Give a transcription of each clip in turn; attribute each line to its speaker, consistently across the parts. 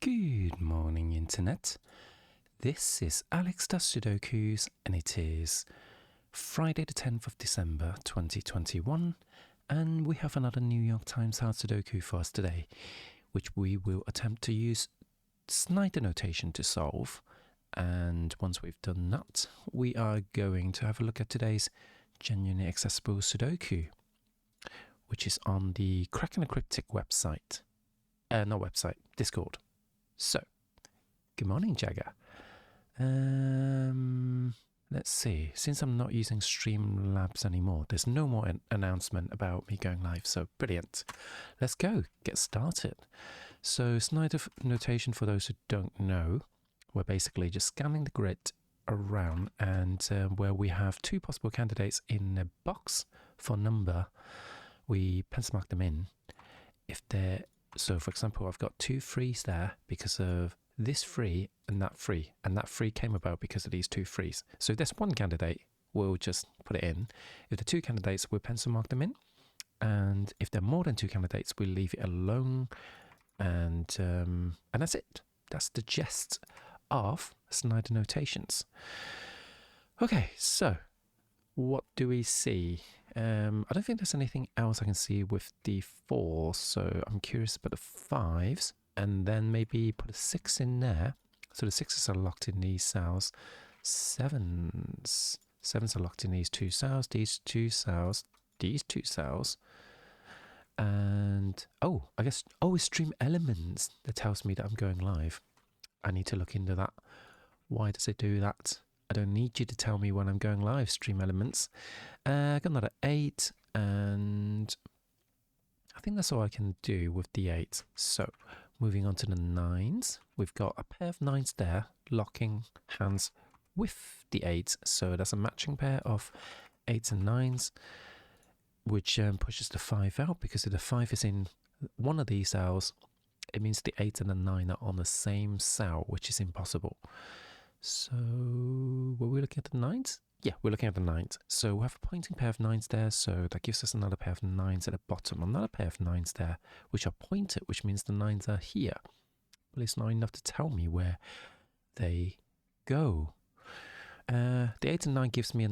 Speaker 1: Good morning, Internet. This is Alex does Sudokus, and it is Friday the 10th of December 2021, and we have another New York Times hard Sudoku for us today, which we will attempt to use Snyder notation to solve. And once we've done that, we are going to have a look at today's genuinely accessible Sudoku, which is on the Cracking the Cryptic website. Not website, Discord. So, good morning, Jagger. Let's see. Since I'm not using Streamlabs anymore, there's no more announcement about me going live. So, brilliant. Let's go. Get started. So, Snyder notation, for those who don't know, we're basically just scanning the grid around, and where we have two possible candidates in a box for number, we pencil mark them in. So, for example, I've got two threes there because of this three, and that three came about because of these two threes. So if there's one candidate, we'll just put it in. If the two candidates, we'll pencil mark them in. And if there are more than two candidates, we'll leave it alone. And that's it. That's the gist of Snyder notations. Okay, so what do we see? I don't think there's anything else I can see with the 4, so I'm curious about the 5s, and then maybe put a 6 in there. So the 6s are locked in these cells. 7s are locked in these two cells, these two cells, and it's stream elements that tells me that I'm going live. I need to look into that. Why does it do that? I don't need you to tell me when I'm going live, stream elements. Got another 8, and I think that's all I can do with the 8. So, moving on to the 9s. We've got a pair of 9s there, locking hands with the 8. So that's a matching pair of 8s and 9s, which pushes the 5 out, because if the 5 is in one of these cells, it means the 8 and the 9 are on the same cell, which is impossible. So, were we looking at the 9s? Yeah, we're looking at the 9s. So we have a pointing pair of 9s there, so that gives us another pair of 9s at the bottom. Another pair of 9s there, which are pointed, which means the 9s are here. But it's not enough to tell me where they go. The 8 and 9 gives me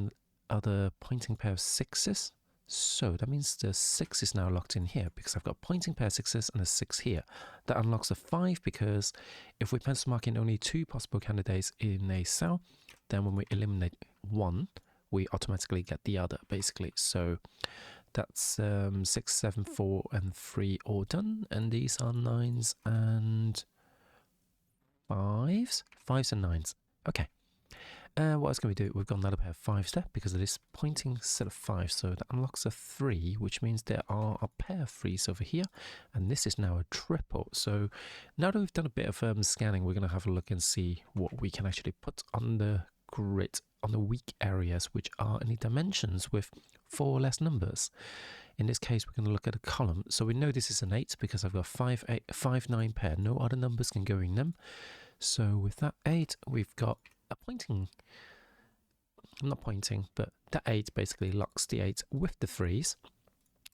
Speaker 1: another pointing pair of 6s. So that means the 6 is now locked in here, because I've got a pointing pair of 6s and a 6 here. That unlocks a 5, because if we pencil mark in only two possible candidates in a cell, then when we eliminate one, we automatically get the other, basically. So that's 6, 7, 4, and 3 all done. And these are 9s and 5s. 5s and 9s. Okay. What else can we do? We've got another pair of 5s there because of this pointing set of 5. So that unlocks a 3, which means there are a pair of 3s over here. And this is now a triple. So now that we've done a bit of scanning, we're going to have a look and see what we can actually put on the grid, on the weak areas, which are any dimensions with 4 or less numbers. In this case, we're going to look at a column. So we know this is an 8 because I've got 5, 9 pair. No other numbers can go in them. So with that 8, we've got a pointing, not pointing, but that 8 basically locks the 8 with the 3s.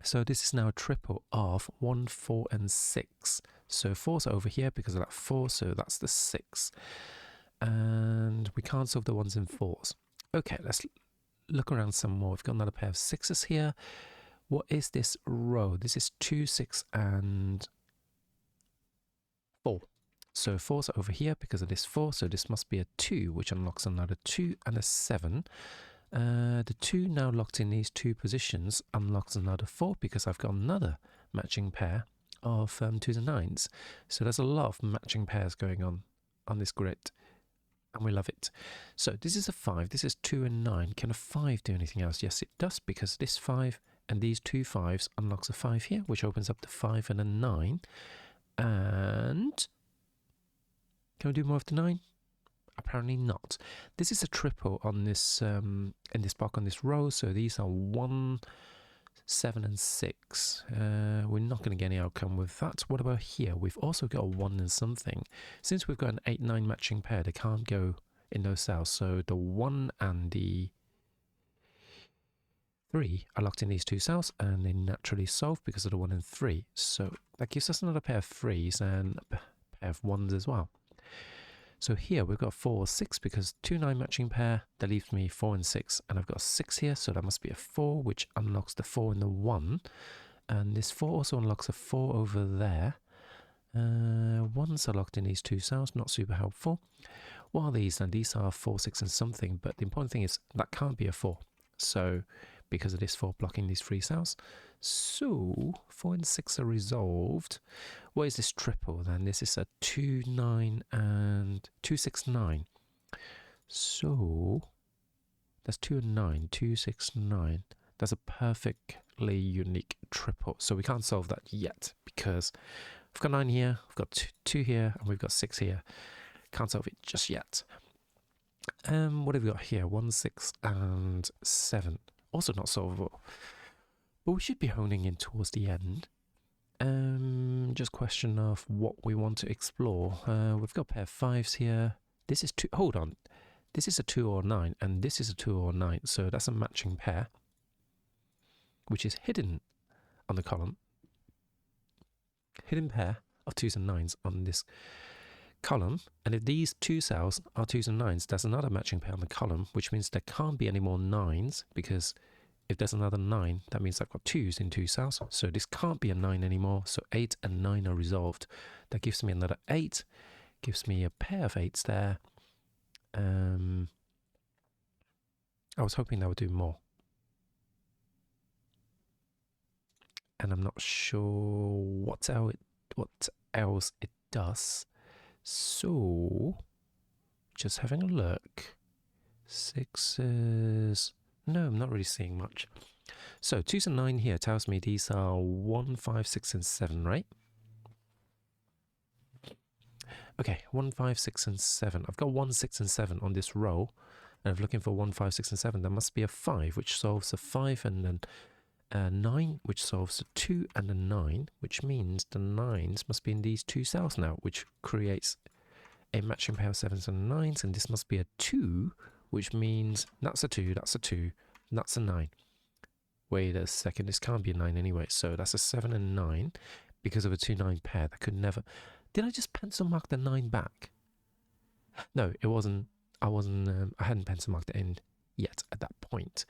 Speaker 1: So this is now a triple of 1, 4, and 6. So 4's over here because of that 4, so that's the 6. And we can't solve the 1s and 4s. Okay, let's look around some more. We've got another pair of 6s here. What is this row? This is 2, 6, and 4. So 4's over here because of this 4, so this must be a 2, which unlocks another 2 and a 7. The 2 now locked in these two positions unlocks another 4 because I've got another matching pair of 2s and 9s. So there's a lot of matching pairs going on this grid, and we love it. So this is a 5, this is 2 and 9. Can a 5 do anything else? Yes, it does, because this 5 and these two 5s unlocks a 5 here, which opens up the 5 and a 9. And can we do more of the 9? Apparently not. This is a triple on this in this block on this row. So these are 1, 7, and 6. We're not going to get any outcome with that. What about here? We've also got a 1 and something. Since we've got an 8, 9 matching pair, they can't go in those cells. So the 1 and the 3 are locked in these two cells, and they naturally solve because of the 1 and 3. So that gives us another pair of 3s and a pair of 1s as well. So here we've got 4 or 6 because 2, 9 matching pair. That leaves me 4 and 6. And I've got a 6 here, so that must be a 4, which unlocks the 4 and the 1. And this 4 also unlocks a 4 over there. 1s are locked in these 2 cells, not super helpful. What are these then? These are 4, 6 and something, but the important thing is that can't be a 4. So, because of this 4 blocking these 3 cells. So, 4 and 6 are resolved. What is this triple then? This is a 2, 9 and 2, 6, 9. So, that's 2 and 9, 2, 6, 9. That's a perfectly unique triple. So we can't solve that yet because we've got 9 here, we've got 2 here, and we've got 6 here. Can't solve it just yet. What have we got here? 1, 6, and 7. Also not solvable. But we should be honing in towards the end. Just question of what we want to explore. We've got a pair of 5s here. This is 2. Hold on. This is a 2 or 9, and this is a 2 or 9. So that's a matching pair, which is hidden on the column. Hidden pair of 2s and 9s on this column. And if these 2 cells are 2s and 9s, there's another matching pair on the column, which means there can't be any more 9s, because if there's another 9, that means I've got 2s in 2 cells. So this can't be a 9 anymore. So 8 and 9 are resolved. That gives me another 8. Gives me a pair of 8s there. I was hoping that would do more. And I'm not sure what else it does. So, just having a look. 6s. No, I'm not really seeing much. So, 2s and 9 here tells me these are 1, 5, 6, and 7, right? Okay, 1, 5, 6, and 7. I've got 1, 6, and 7 on this row. And I'm looking for 1, 5, 6, and 7. There must be a 5, which solves a 5, and then 9, which solves a 2 and a 9, which means the 9s must be in these 2 cells now, which creates a matching pair of 7s and 9s, and this must be a 2, which means that's a 2, that's a 2, that's a 9. Wait a second, this can't be a 9 anyway, so that's a 7 and 9 because of a 2-9 pair. That could never... Did I just pencil mark the 9 back? No, it wasn't. I hadn't pencil marked it in yet at that point.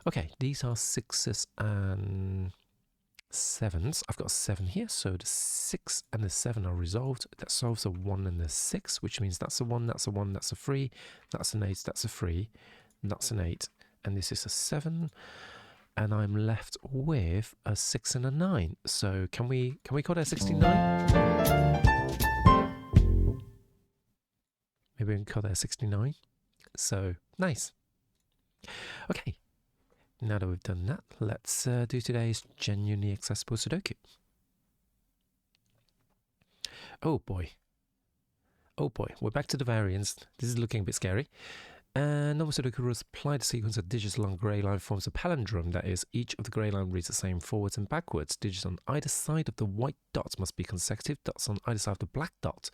Speaker 1: Okay, these are 6s and 7s. I've got a 7 here, so the 6 and the 7 are resolved. That solves a 1 and a 6, which means that's a 1, that's a 1, that's a 3, that's an 8, that's a 3, that's an 8, and this is a 7, and I'm left with a 6 and a 9. So can we call that 69? Maybe we can call that 69. So, nice. Okay, now that we've done that, let's do today's genuinely accessible Sudoku. Oh boy, we're back to the variants. This is looking a bit scary. Normal Sudoku rules apply the sequence of digits along grey line forms a palindrome. That is, each of the grey line reads the same forwards and backwards. Digits on either side of the white dot must be consecutive. Dots on either side of the black dot.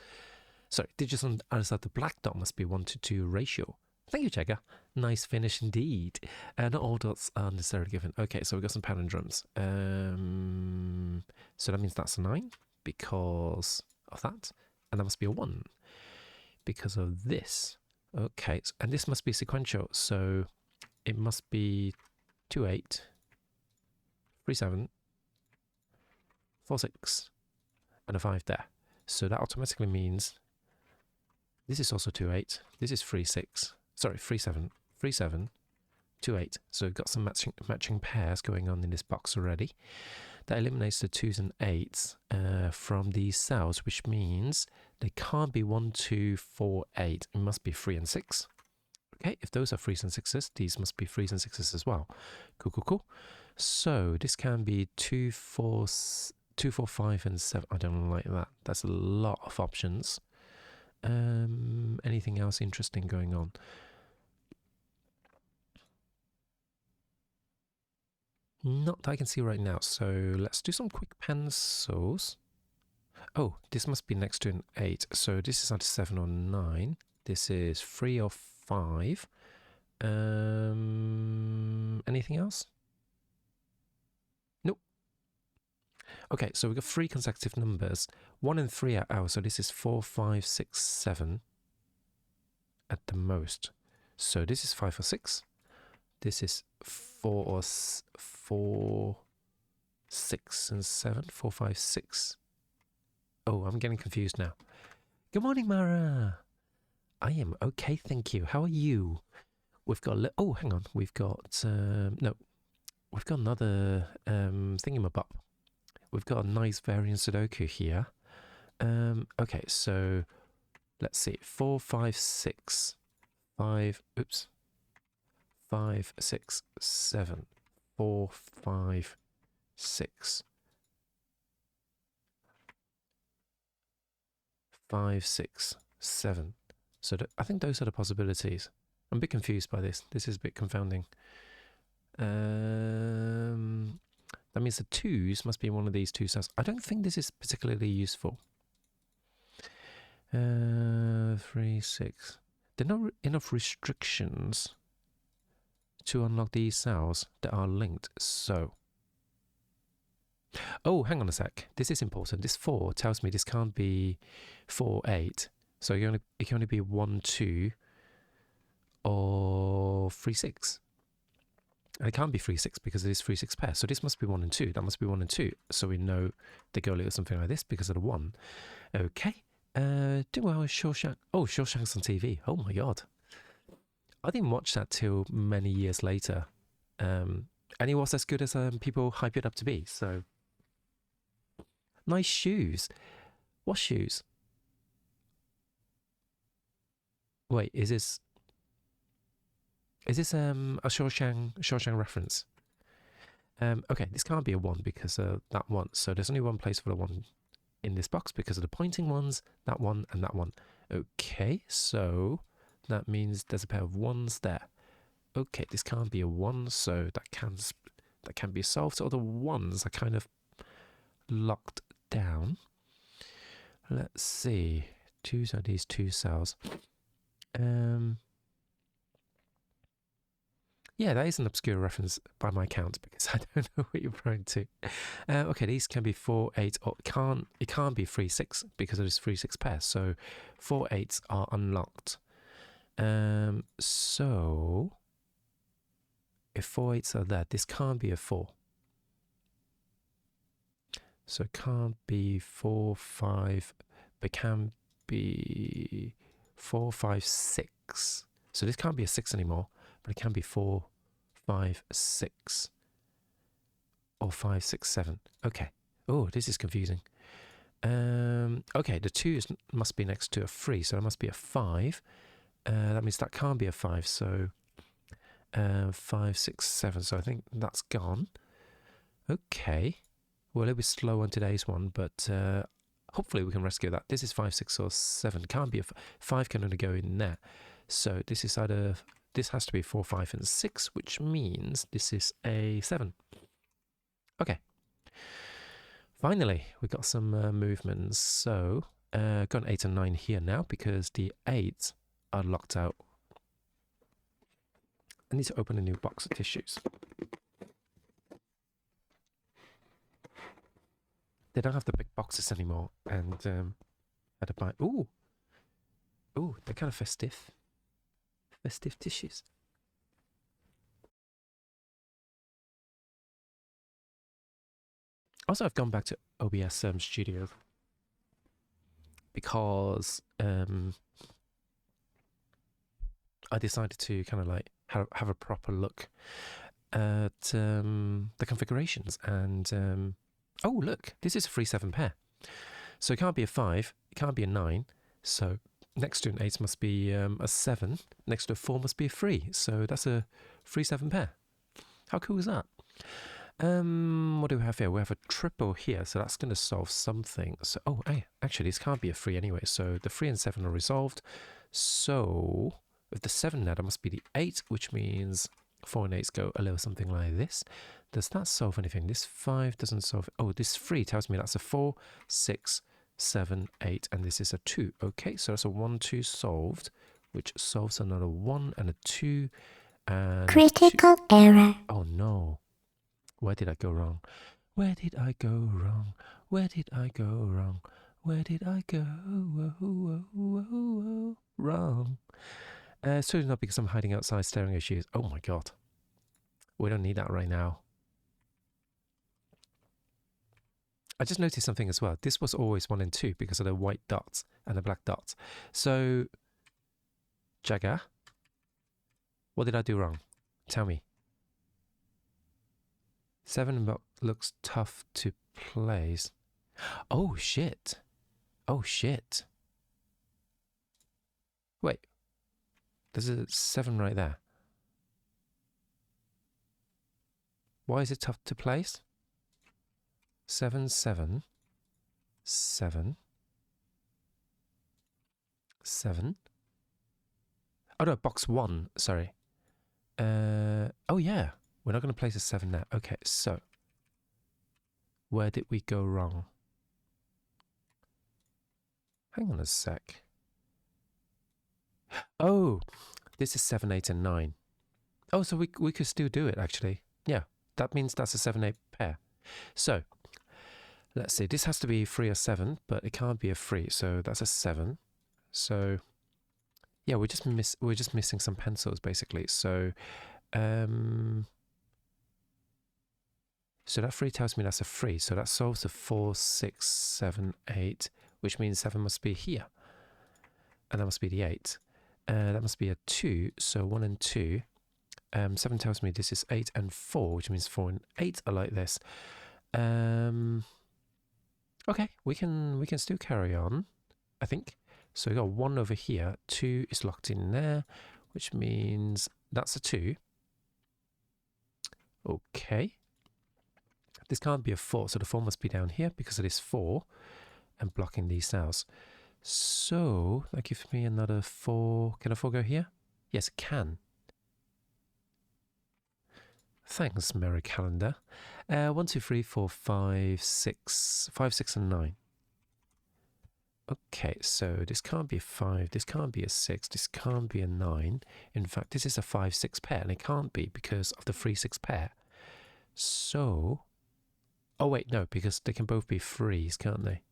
Speaker 1: Sorry, digits on either side of the black dot must be 1 to 2 ratio. Thank you, Checker. Nice finish indeed. Not all dots are necessarily given. Okay, so we've got some palindromes. So that means that's a 9 because of that. And that must be a 1 because of this. Okay, and this must be sequential. So it must be 2, 8, 3, 7, 4, 6, and a 5 there. So that automatically means this is also 2, 8. This is 3, 6. Sorry, 3, 7, 3, 7, 2, 8. So we've got some matching pairs going on in this box already. That eliminates the 2s and 8s from these cells, which means they can't be 1, 2, 4, 8. It must be 3 and 6. Okay, if those are 3s and 6s, these must be 3s and 6s as well. Cool, cool, cool. So this can be 2, 4, 5, and 7. I don't like that. That's a lot of options. Anything else interesting going on? Not that I can see right now. So let's do some quick pencils. Oh, this must be next to an 8. So this is either 7 or 9. This is 3 or 5. Anything else? Nope. Okay, so we've got 3 consecutive numbers. 1 and 3 are out, so this is 4, 5, 6, 7 at the most. So this is 5 or 6. This is 4 or 4, 6 and 7. 4, 5, 6. Oh, I'm getting confused now. Good morning, Mara. I am okay, thank you. How are you? We've got... oh, hang on. We've got... no. We've got another thingamabob. We've got a nice variant Sudoku here. Okay, so let's see. 4, 5, 6. 5... Oops. 5, 6, 7. 4, 5, 6. 5, 6, 7. So I think those are the possibilities. I'm a bit confused by this. This is a bit confounding. That means the 2s must be one of these 2 cells. I don't think this is particularly useful. 3, 6. There are not enough restrictions to unlock these cells that are linked. So, oh, hang on a sec. This is important. This 4 tells me this can't be 4, 8. So it can only be 1, 2 or 3, 6. And it can't be 3, 6 because it is 3, 6 pairs. So this must be 1 and 2. That must be 1 and 2. So we know they go a little something like this because of the 1. Okay. Do well, Shawshank. Oh, Shawshank's on TV. Oh my god. I didn't watch that till many years later. And it was as good as people hype it up to be. So, nice shoes. What shoes? Wait, is this a Shawshank reference? Okay, this can't be a 1 because of that 1. So there's only one place for the 1 in this box because of the pointing ones, that 1 and that 1. Okay, so that means there's a pair of 1s there. Okay, this can't be a 1, so that can be solved. So the 1s are kind of locked down. Let's see. 2s are these 2 cells. Yeah, that is an obscure reference by my count because I don't know what you're referring to. Okay, these can be 4, 8, or it can't be 3, 6 because it is 3, 6 pairs. So 4, 8s are unlocked. So if 4, 8s are there, this can't be a 4. So it can't be 4, 5, but it can be 4, 5, 6. So this can't be a 6 anymore, but it can be 4, 5, 6. Or 5, 6, 7. Okay. Oh, this is confusing. Okay, the 2 must be next to a 3, so it must be a 5. That means that can't be a 5, so 5, 6, 7. So I think that's gone. Okay. We're a little bit slow on today's one, but hopefully we can rescue that. This is 5, 6, or 7. Can't be a 5 can only go in there. So this is either... This has to be 4, 5, and 6, which means this is a 7. Okay. Finally, we got some movements. So, got an 8 and 9 here now because the 8s are locked out. I need to open a new box of tissues. They don't have the big boxes anymore, and I had to buy... Ooh! Ooh, they're kind of festive. Festive tissues. Also, I've gone back to OBS Studio because I decided to kind of like have a proper look at the configurations. And oh, look, this is a 3, 7 pair. So it can't be a 5, it can't be a 9. So next to an 8 must be a 7. Next to a 4 must be a 3. So that's a 3, 7 pair. How cool is that? What do we have here? We have a triple here, so that's going to solve something. So, oh, hey, actually, this can't be a 3 anyway. So the 3 and 7 are resolved. So with the 7 now, there must be the 8, which means 4 and 8s go a little something like this. Does that solve anything? This 5 doesn't solve. Oh, this 3 tells me that's a 4, 6, 7, 8, and this is a 2. Okay, so that's a 1, 2 solved, which solves another 1 and a 2. And
Speaker 2: critical error.
Speaker 1: Oh no. Where did I go wrong? Where did I go wrong? Where did I go wrong? Where did I go wrong? Certainly not because I'm hiding outside staring at shoes. Oh my god. We don't need that right now. I just noticed something as well. This was always 1 and 2 because of the white dots and the black dots. So, Jagger, what did I do wrong? Tell me. 7 looks tough to place. Oh, shit. Oh, shit. Wait. There's a 7 right there. Why is it tough to place? 7, 7, 7, 7. Oh no, box 1, sorry. Oh yeah, we're not going to place a 7 there. Okay, so where did we go wrong? Hang on a sec. Oh, this is 7, 8, and 9. Oh, so we could still do it, actually. Yeah, that means that's a 7, 8 pair. So, let's see. This has to be 3 or 7, but it can't be a 3, so that's a 7. So, yeah, we're just missing some pencils, basically. So, so that 3 tells me that's a 3. So that solves the 4, 6, 7, 8, which means 7 must be here. And that must be the 8. That must be a 2, so 1 and 2. 7 tells me this is 8 and 4, which means 4 and 8 are like this. Okay, we can still carry on, I think. So we got 1 over here, 2 is locked in there, which means that's a 2. Okay. This can't be a 4, so the 4 must be down here because it is 4 and blocking these cells. So that gives me another 4. Can a 4 go here? Yes, it can. Thanks, Merry Calendar. 1, 2, 3, 4, 5, 6. 5, 6, and 9. Okay, so this can't be a 5, this can't be a 6, this can't be a 9. In fact, this is a 5, 6 pair, and it can't be because of the 3, 6 pair. So, oh wait, no, because they can both be 3s, can't they?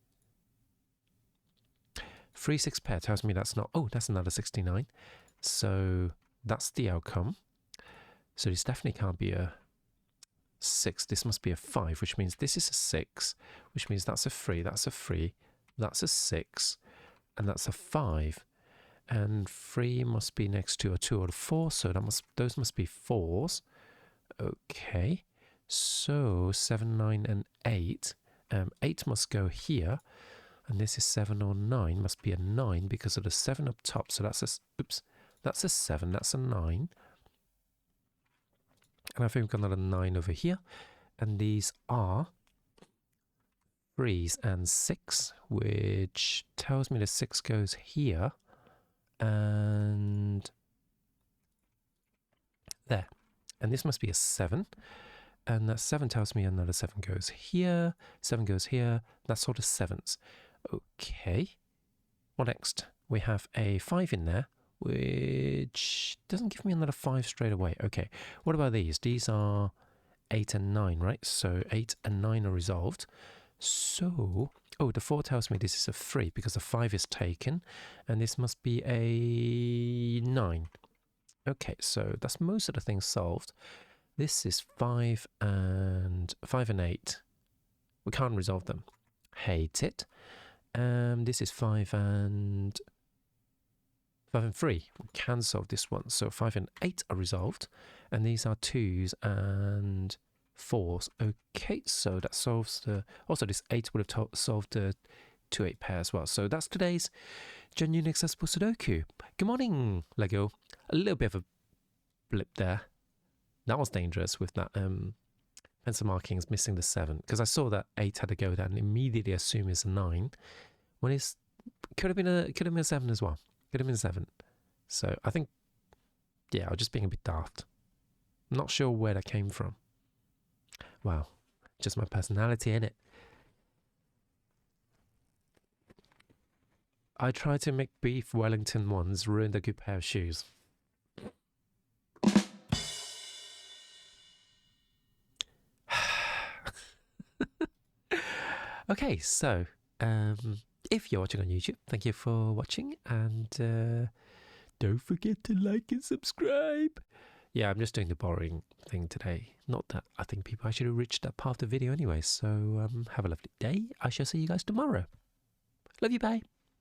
Speaker 1: 3, 6 pair tells me that's not, oh, that's another 69. So, that's the outcome. So this definitely can't be a 6, this must be a 5, which means this is a 6, which means that's a 3, that's a 3, that's a 6, and that's a 5. And 3 must be next to a 2 or a 4, so those must be 4s. Okay, so 7, 9, and 8. 8 must go here, and this is 7 or 9, must be a 9 because of the 7 up top, so that's a, oops, that's a 7, that's a 9. And I think we've got another 9 over here, and these are 3s and 6, which tells me the 6 goes here, and there. And this must be a 7, and that 7 tells me another 7 goes here, 7 goes here, that's sort of 7s. Okay, what next? We have a 5 in there, which doesn't give me another 5 straight away. Okay, what about these? These are 8 and 9, right? So 8 and 9 are resolved. So, oh, the 4 tells me this is a 3 because the 5 is taken, and this must be a 9. Okay, so that's most of the things solved. This is 5 and 8. We can't resolve them. Hate it. This is 5 and 3. We can solve this one. So 5 and 8 are resolved, and these are 2s and 4s. Okay, so that solves the... Also, this 8 would have solved the 2-8 pair as well. So that's today's Genuine Accessible Sudoku. Good morning, Lego. A little bit of a blip there. That was dangerous with that pencil markings missing the 7. Because I saw that 8 had to go there and immediately assume it's a 9. When it's... Could have been a 7 as well. Could have been 7. So I think... Yeah, I was just being a bit daft. I'm not sure where that came from. Wow, just my personality, innit? I tried to make beef Wellington ones ruin a good pair of shoes. Okay, so if you're watching on YouTube, thank you for watching, and don't forget to like and subscribe. Yeah, I'm just doing the boring thing today. Not that I think people actually reached that part of the video anyway. So have a lovely day. I shall see you guys tomorrow. Love you, bye.